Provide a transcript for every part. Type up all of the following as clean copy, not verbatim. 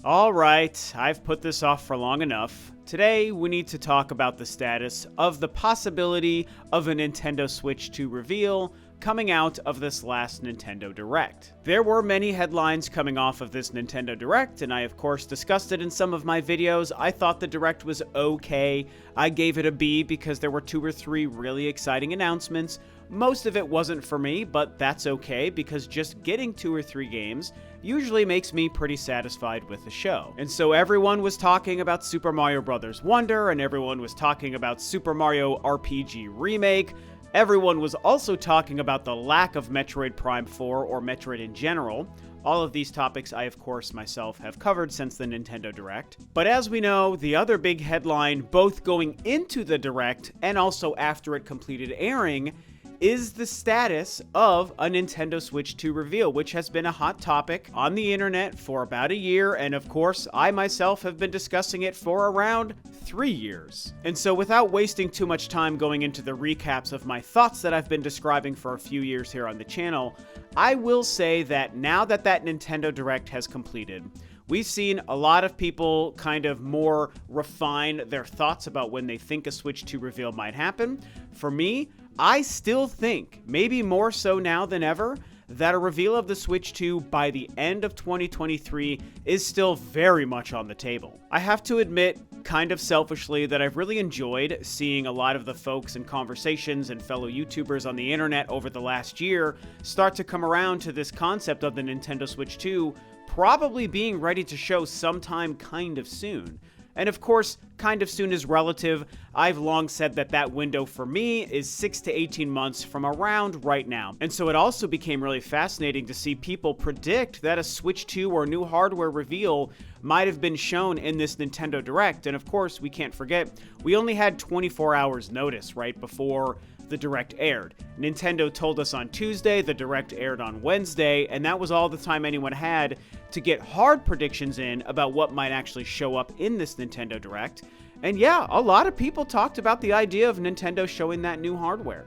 All right, I've put this off for long enough. Today, we need to talk about the status of the possibility of a Nintendo Switch 2 reveal coming out of this last Nintendo Direct. There were many headlines coming off of this Nintendo Direct, and I of course discussed it in some of my videos. I thought the Direct was okay. I gave it a B because there were 2 or 3 really exciting announcements. Most of it wasn't for me, but that's okay because just getting 2 or 3 games usually makes me pretty satisfied with the show. And so everyone was talking about Super Mario Bros. Wonder, and everyone was talking about Super Mario RPG Remake. Everyone was also talking about the lack of Metroid Prime 4 or Metroid in general. All of these topics I, of course, myself have covered since the Nintendo Direct. But as we know, the other big headline, both going into the Direct and also after it completed airing, is the status of a Nintendo Switch 2 reveal, which has been a hot topic on the internet for about a year, and of course, I myself have been discussing it for around 3 years. And so without wasting too much time going into the recaps of my thoughts that I've been describing for a few years here on the channel, I will say that now that Nintendo Direct has completed, we've seen a lot of people kind of more refine their thoughts about when they think a Switch 2 reveal might happen. For me, I still think, maybe more so now than ever, that a reveal of the Switch 2 by the end of 2023 is still very much on the table. I have to admit, kind of selfishly, that I've really enjoyed seeing a lot of the folks and conversations and fellow YouTubers on the internet over the last year start to come around to this concept of the Nintendo Switch 2 probably being ready to show sometime kind of soon. And of course, kind of soon is relative. I've long said that window for me is 6 to 18 months from around right now. And so it also became really fascinating to see people predict that a Switch 2 or new hardware reveal might have been shown in this Nintendo Direct. And of course, we can't forget, we only had 24 hours notice right before the Direct aired. Nintendo told us on Tuesday, the Direct aired on Wednesday, and that was all the time anyone had to get hard predictions in about what might actually show up in this Nintendo Direct. And yeah, a lot of people talked about the idea of Nintendo showing that new hardware.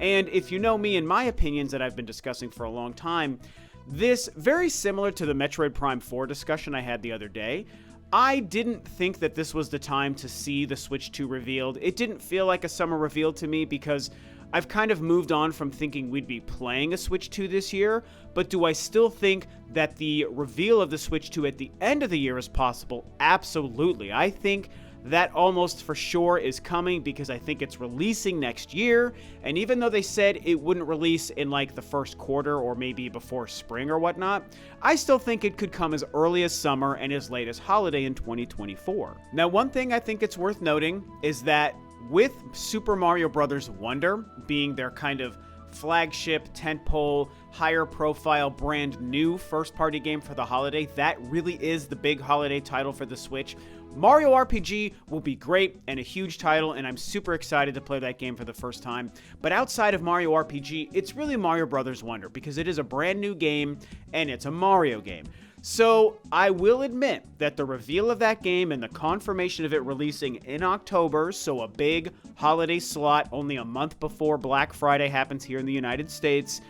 And if you know me and my opinions that I've been discussing for a long time, this, very similar to the Metroid Prime 4 discussion I had the other day, I didn't think that this was the time to see the Switch 2 revealed. It didn't feel like a summer reveal to me because I've kind of moved on from thinking we'd be playing a Switch 2 this year, but do I still think that the reveal of the Switch 2 at the end of the year is possible? Absolutely. I think that almost for sure is coming because I think it's releasing next year, and even though they said it wouldn't release in like the first quarter or maybe before spring or whatnot, I still think it could come as early as summer and as late as holiday in 2024. Now, one thing I think it's worth noting is that with Super Mario Bros. Wonder being their kind of flagship, tentpole, higher profile, brand new first-party game for the holiday, that really is the big holiday title for the Switch. Mario RPG will be great and a huge title, and I'm super excited to play that game for the first time. But outside of Mario RPG, it's really Mario Bros. Wonder because it is a brand new game and it's a Mario game. So I will admit that the reveal of that game and the confirmation of it releasing in October, so a big holiday slot only a month before Black Friday happens here in the United States,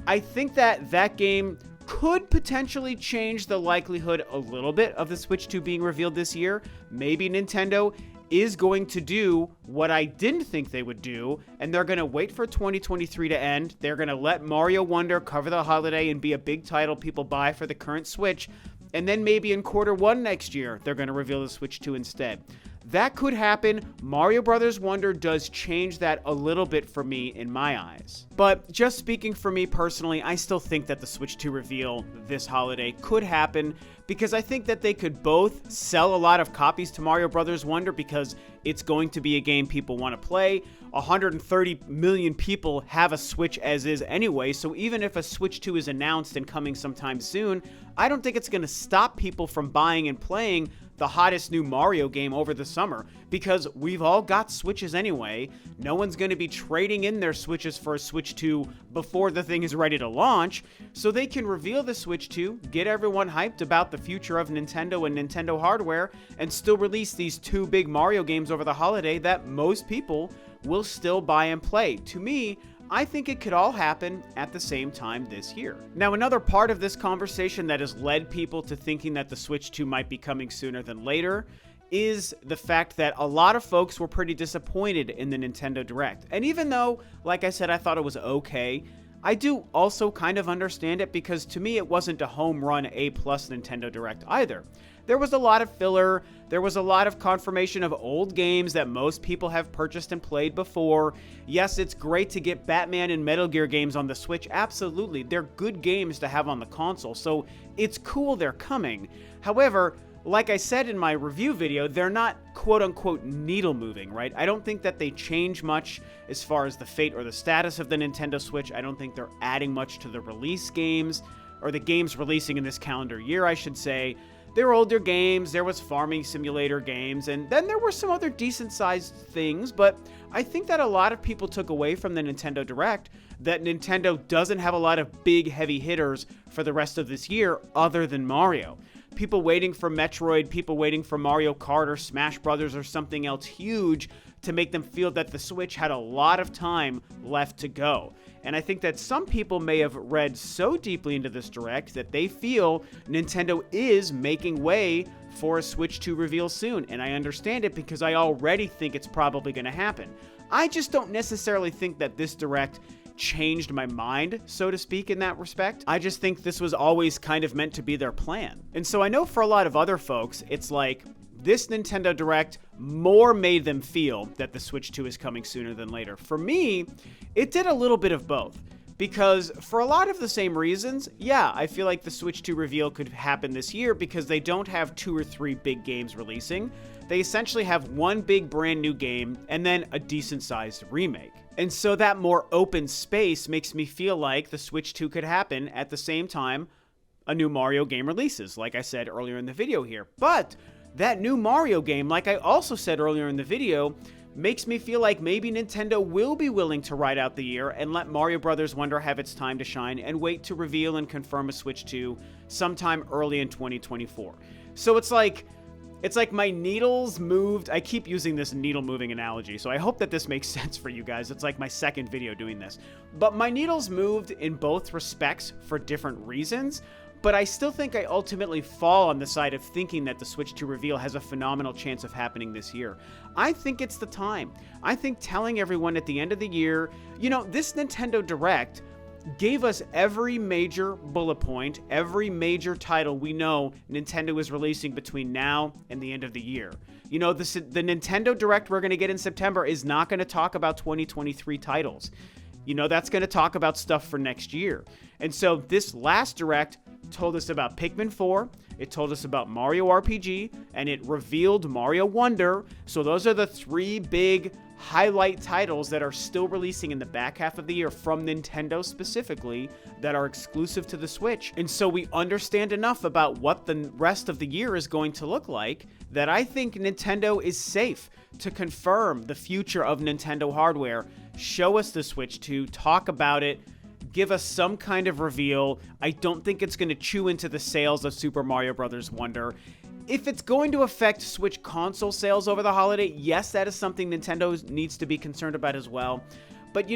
I think that game could potentially change the likelihood a little bit of the Switch 2 being revealed this year. Maybe Nintendo is going to do what I didn't think they would do, and they're going to wait for 2023 to end. They're going to let Mario Wonder cover the holiday and be a big title people buy for the current Switch, and then maybe in Q1 next year, they're going to reveal the Switch 2 instead. That could happen. Mario Bros. Wonder does change that a little bit for me in my eyes. But just speaking for me personally, I still think that the Switch 2 reveal this holiday could happen because I think that they could both sell a lot of copies to Mario Bros. Wonder because it's going to be a game people want to play. 130 million people have a Switch as is anyway, so even if a Switch 2 is announced and coming sometime soon, I don't think it's going to stop people from buying and playing the hottest new Mario game over the summer because we've all got Switches anyway. No one's going to be trading in their Switches for a Switch 2 before the thing is ready to launch, so they can reveal the Switch 2, get everyone hyped about the future of Nintendo and Nintendo hardware, and still release these 2 big Mario games over the holiday that most people will still buy and play. To me, I think it could all happen at the same time this year. Now, another part of this conversation that has led people to thinking that the Switch 2 might be coming sooner than later is the fact that a lot of folks were pretty disappointed in the Nintendo Direct. And even though, like I said, I thought it was okay, I do also kind of understand it, because to me it wasn't a home run A+ Nintendo Direct either. There was a lot of filler, there was a lot of confirmation of old games that most people have purchased and played before. Yes, it's great to get Batman and Metal Gear games on the Switch, absolutely. They're good games to have on the console, so it's cool they're coming. However, like I said in my review video, they're not quote-unquote needle-moving, right? I don't think that they change much as far as the fate or the status of the Nintendo Switch. I don't think they're adding much to the release games, or the games releasing in this calendar year, I should say. There were older games, there was farming simulator games, and then there were some other decent-sized things, but I think that a lot of people took away from the Nintendo Direct that Nintendo doesn't have a lot of big, heavy hitters for the rest of this year other than Mario. People waiting for Metroid, people waiting for Mario Kart or Smash Brothers or something else huge to make them feel that the Switch had a lot of time left to go. And I think that some people may have read so deeply into this Direct that they feel Nintendo is making way for a Switch 2 reveal soon. And I understand it, because I already think it's probably going to happen. I just don't necessarily think that this Direct changed my mind, so to speak, in that respect. I just think this was always kind of meant to be their plan. And so I know for a lot of other folks, it's like this Nintendo Direct more made them feel that the Switch 2 is coming sooner than later. For me, it did a little bit of both. Because for a lot of the same reasons, yeah, I feel like the Switch 2 reveal could happen this year, because they don't have 2 or 3 big games releasing. They essentially have one big brand new game and then a decent sized remake. And so that more open space makes me feel like the Switch 2 could happen at the same time a new Mario game releases, like I said earlier in the video here. But that new Mario game, like I also said earlier in the video, makes me feel like maybe Nintendo will be willing to ride out the year and let Mario Bros. Wonder have its time to shine and wait to reveal and confirm a Switch 2 sometime early in 2024. So it's like my needles moved. I keep using this needle moving analogy, so I hope that this makes sense for you guys. It's like my second video doing this. But my needles moved in both respects for different reasons, but I still think I ultimately fall on the side of thinking that the Switch 2 reveal has a phenomenal chance of happening this year. I think it's the time. I think telling everyone at the end of the year, this Nintendo Direct gave us every major bullet point, every major title we know Nintendo is releasing between now and the end of the year. The Nintendo Direct we're going to get in September is not going to talk about 2023 titles. That's going to talk about stuff for next year. And so this last Direct told us about Pikmin 4, it told us about Mario RPG, and it revealed Mario Wonder. So those are the 3 big highlight titles that are still releasing in the back half of the year from Nintendo specifically that are exclusive to the Switch. And so we understand enough about what the rest of the year is going to look like that I think Nintendo is safe to confirm the future of Nintendo hardware, show us the Switch 2, talk about it, give us some kind of reveal. I don't think it's going to chew into the sales of Super Mario Bros. Wonder. If it's going to affect Switch console sales over the holiday, yes, that is something Nintendo needs to be concerned about as well. But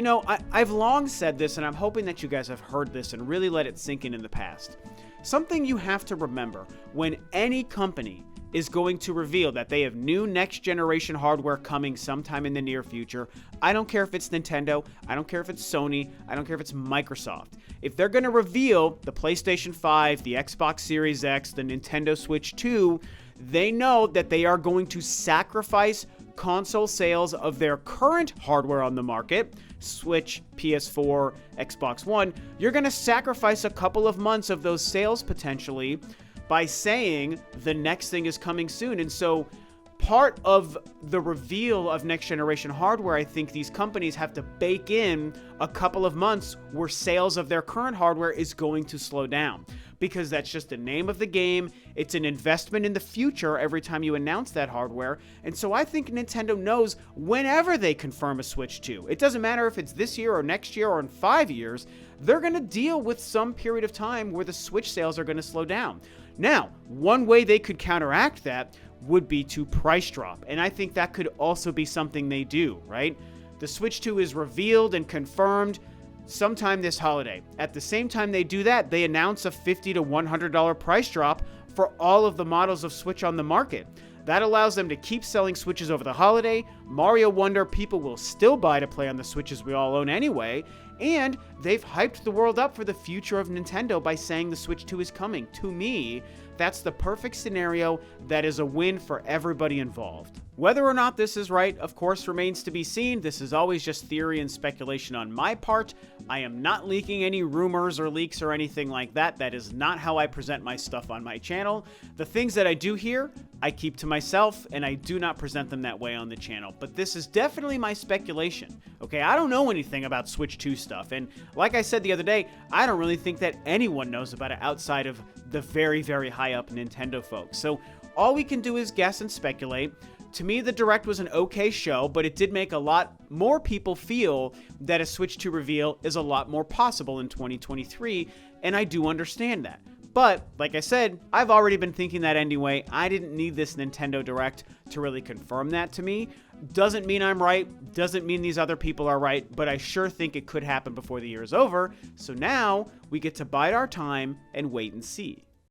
I've long said this, and I'm hoping that you guys have heard this and really let it sink in the past. Something you have to remember when any company is going to reveal that they have new next-generation hardware coming sometime in the near future. I don't care if it's Nintendo, I don't care if it's Sony, I don't care if it's Microsoft. If they're going to reveal the PlayStation 5, the Xbox Series X, the Nintendo Switch 2, they know that they are going to sacrifice console sales of their current hardware on the market, Switch, PS4, Xbox One. You're going to sacrifice a couple of months of those sales potentially by saying the next thing is coming soon. And so part of the reveal of next generation hardware, I think these companies have to bake in a couple of months where sales of their current hardware is going to slow down, because that's just the name of the game. It's an investment in the future every time you announce that hardware. And so I think Nintendo knows whenever they confirm a Switch 2, it doesn't matter if it's this year or next year or in 5 years, they're going to deal with some period of time where the Switch sales are going to slow down. Now, one way they could counteract that would be to price drop. And I think that could also be something they do, right? The Switch 2 is revealed and confirmed sometime this holiday. At the same time they do that, they announce a $50 to $100 price drop for all of the models of Switch on the market. That allows them to keep selling Switches over the holiday. Mario Wonder people will still buy to play on the Switches we all own anyway, and they've hyped the world up for the future of Nintendo by saying the Switch 2 is coming. To me, that's the perfect scenario that is a win for everybody involved. Whether or not this is right, of course, remains to be seen. This is always just theory and speculation on my part. I am not leaking any rumors or leaks or anything like that. That is not how I present my stuff on my channel. The things that I do here, I keep to myself, and I do not present them that way on the channel. But this is definitely my speculation. Okay, I don't know anything about Switch 2 stuff, and like I said the other day, I don't really think that anyone knows about it outside of the very, very high up Nintendo folks. So all we can do is guess and speculate. To me, the Direct was an okay show, but it did make a lot more people feel that a Switch 2 reveal is a lot more possible in 2023, and I do understand that. But, like I said, I've already been thinking that anyway. I didn't need this Nintendo Direct to really confirm that to me. Doesn't mean I'm right, doesn't mean these other people are right, but I sure think it could happen before the year is over, so now we get to bide our time and wait and see.